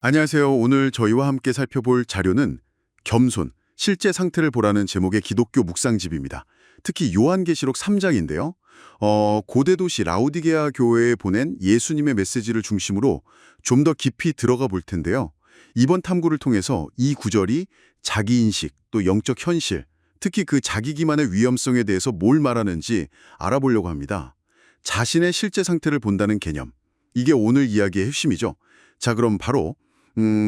안녕하세요. 오늘 저희와 함께 살펴볼 자료는 겸손, 실제 상태를 보라는 제목의 기독교 묵상집입니다. 특히 요한계시록 3장인데요. 고대 도시 라우디게아 교회에 보낸 예수님의 메시지를 중심으로 좀 더 깊이 들어가 볼 텐데요. 이번 탐구를 통해서 이 구절이 자기인식, 또 영적 현실, 특히 그 자기 기만의 위험성에 대해서 뭘 말하는지 알아보려고 합니다. 자신의 실제 상태를 본다는 개념. 이게 오늘 이야기의 핵심이죠. 자, 그럼 바로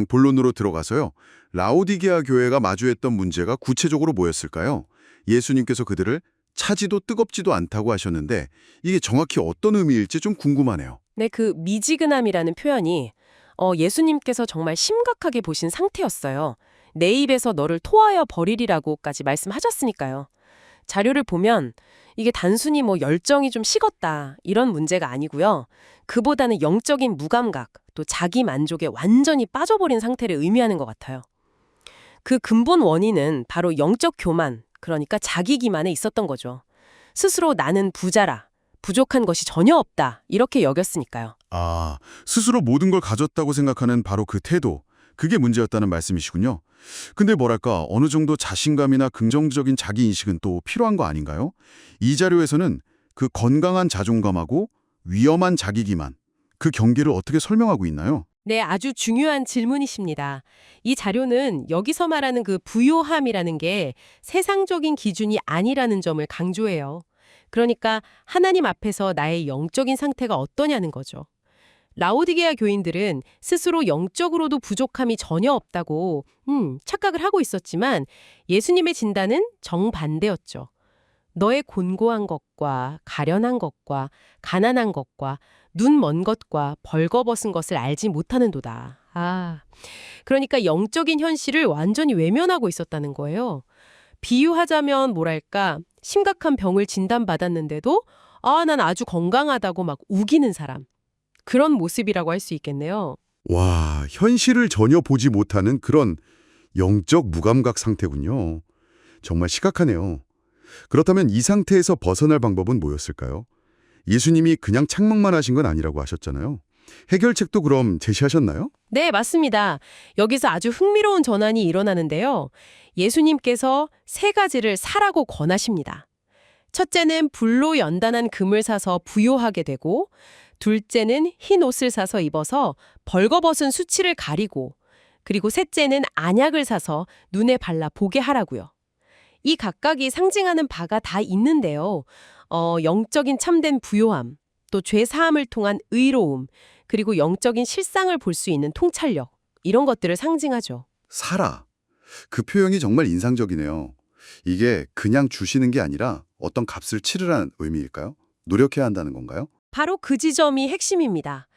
본론으로 들어가서요. 라오디게아 교회가 마주했던 문제가 구체적으로 뭐였을까요? 예수님께서 그들을 차지도 뜨겁지도 않다고 하셨는데 이게 정확히 어떤 의미일지 좀 궁금하네요. 네, 그 미지근함이라는 표현이 예수님께서 정말 심각하게 보신 상태였어요. 내 입에서 너를 토하여 버리리라고까지 말씀하셨으니까요. 자료를 보면 이게 단순히 열정이 좀 식었다 이런 문제가 아니고요. 그보다는 영적인 무감각, 또 자기 만족에 완전히 빠져버린 상태를 의미하는 것 같아요. 그 근본 원인은 바로 영적 교만, 그러니까 자기 기만에 있었던 거죠. 스스로 나는 부자라, 부족한 것이 전혀 없다 이렇게 여겼으니까요. 아, 스스로 모든 걸 가졌다고 생각하는 바로 그 태도, 그게 문제였다는 말씀이시군요. 근데 뭐랄까, 어느 정도 자신감이나 긍정적인 자기인식은 또 필요한 거 아닌가요? 이 자료에서는 그 건강한 자존감하고 위험한 자기기만, 그 경계를 어떻게 설명하고 있나요? 네, 아주 중요한 질문이십니다. 이 자료는 여기서 말하는 그 부요함이라는 게 세상적인 기준이 아니라는 점을 강조해요. 그러니까 하나님 앞에서 나의 영적인 상태가 어떠냐는 거죠. 라오디게아 교인들은 스스로 영적으로도 부족함이 전혀 없다고 착각을 하고 있었지만 예수님의 진단은 정반대였죠. 너의 곤고한 것과 가련한 것과 가난한 것과 눈 먼 것과 벌거벗은 것을 알지 못하는도다. 그러니까 영적인 현실을 완전히 외면하고 있었다는 거예요. 비유하자면 뭐랄까, 심각한 병을 진단받았는데도 난 아주 건강하다고 막 우기는 사람. 그런 모습이라고 할 수 있겠네요. 와, 현실을 전혀 보지 못하는 그런 영적 무감각 상태군요. 정말 심각하네요. 그렇다면 이 상태에서 벗어날 방법은 뭐였을까요? 예수님이 그냥 책망만 하신 건 아니라고 하셨잖아요. 해결책도 그럼 제시하셨나요? 네, 맞습니다. 여기서 아주 흥미로운 전환이 일어나는데요. 예수님께서 세 가지를 사라고 권하십니다. 첫째는 불로 연단한 금을 사서 부요하게 되고, 둘째는 흰 옷을 사서 입어서 벌거벗은 수치를 가리고, 그리고 셋째는 안약을 사서 눈에 발라 보게 하라고요. 이 각각이 상징하는 바가 다 있는데요. 영적인 참된 부요함, 또 죄 사함을 통한 의로움, 그리고 영적인 실상을 볼 수 있는 통찰력, 이런 것들을 상징하죠. 살아. 그 표현이 정말 인상적이네요. 이게 그냥 주시는 게 아니라 어떤 값을 치르라는 의미일까요? 노력해야 한다는 건가요? 바로 그 지점이 핵심입니다.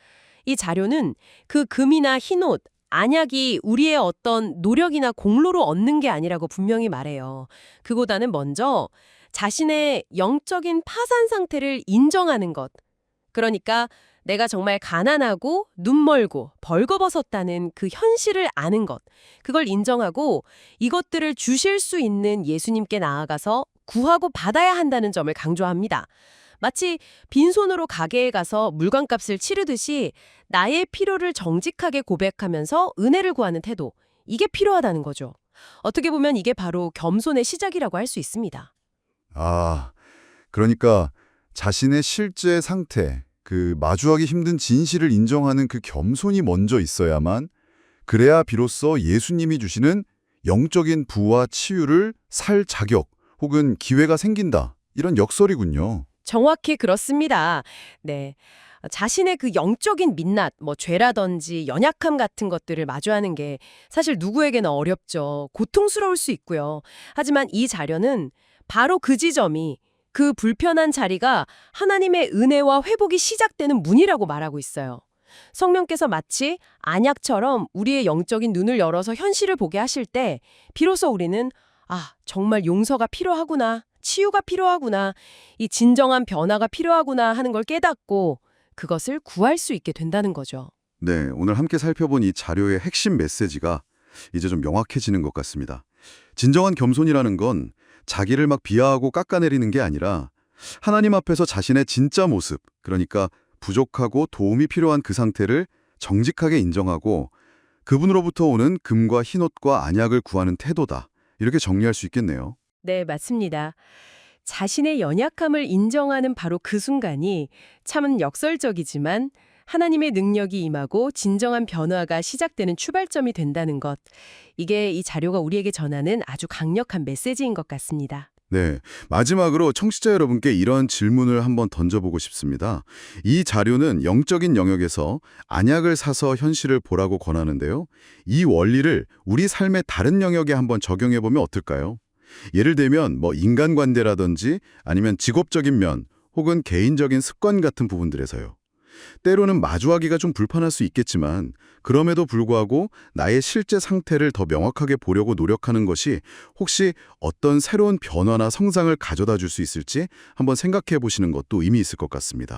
이 자료는 그 금이나 흰옷, 안약이 우리의 어떤 노력이나 공로로 얻는 게 아니라고 분명히 말해요. 그보다는 먼저 자신의 영적인 파산 상태를 인정하는 것. 그러니까 내가 정말 가난하고 눈멀고 벌거벗었다는 그 현실을 아는 것. 그걸 인정하고 이것들을 주실 수 있는 예수님께 나아가서 구하고 받아야 한다는 점을 강조합니다. 마치 빈손으로 가게에 가서 물건값을 치르듯이 나의 필요를 정직하게 고백하면서 은혜를 구하는 태도. 이게 필요하다는 거죠. 어떻게 보면 이게 바로 겸손의 시작이라고 할 수 있습니다. 아, 그러니까 자신의 실제 상태, 그 마주하기 힘든 진실을 인정하는 그 겸손이 먼저 있어야만 그래야 비로소 예수님이 주시는 영적인 부와 치유를 살 자격 혹은 기회가 생긴다. 이런 역설이군요. 정확히 그렇습니다. 네. 자신의 그 영적인 민낯, 죄라든지 연약함 같은 것들을 마주하는 게 사실 누구에게나 어렵죠. 고통스러울 수 있고요. 하지만 이 자료는 바로 그 지점이 그 불편한 자리가 하나님의 은혜와 회복이 시작되는 문이라고 말하고 있어요. 성령께서 마치 안약처럼 우리의 영적인 눈을 열어서 현실을 보게 하실 때 비로소 우리는 정말 용서가 필요하구나, 치유가 필요하구나, 이 진정한 변화가 필요하구나 하는 걸 깨닫고 그것을 구할 수 있게 된다는 거죠. 네, 오늘 함께 살펴본 이 자료의 핵심 메시지가 이제 좀 명확해지는 것 같습니다. 진정한 겸손이라는 건 자기를 막 비하하고 깎아내리는 게 아니라 하나님 앞에서 자신의 진짜 모습, 그러니까 부족하고 도움이 필요한 그 상태를 정직하게 인정하고 그분으로부터 오는 금과 흰옷과 안약을 구하는 태도다. 이렇게 정리할 수 있겠네요. 네, 맞습니다. 자신의 연약함을 인정하는 바로 그 순간이 참은 역설적이지만 하나님의 능력이 임하고 진정한 변화가 시작되는 출발점이 된다는 것. 이게 이 자료가 우리에게 전하는 아주 강력한 메시지인 것 같습니다. 네. 마지막으로 청취자 여러분께 이런 질문을 한번 던져보고 싶습니다. 이 자료는 영적인 영역에서 안약을 사서 현실을 보라고 권하는데요. 이 원리를 우리 삶의 다른 영역에 한번 적용해보면 어떨까요? 예를 들면 인간관계라든지 아니면 직업적인 면 혹은 개인적인 습관 같은 부분들에서요. 때로는 마주하기가 좀 불편할 수 있겠지만 그럼에도 불구하고 나의 실제 상태를 더 명확하게 보려고 노력하는 것이 혹시 어떤 새로운 변화나 성장을 가져다 줄 수 있을지 한번 생각해 보시는 것도 의미 있을 것 같습니다.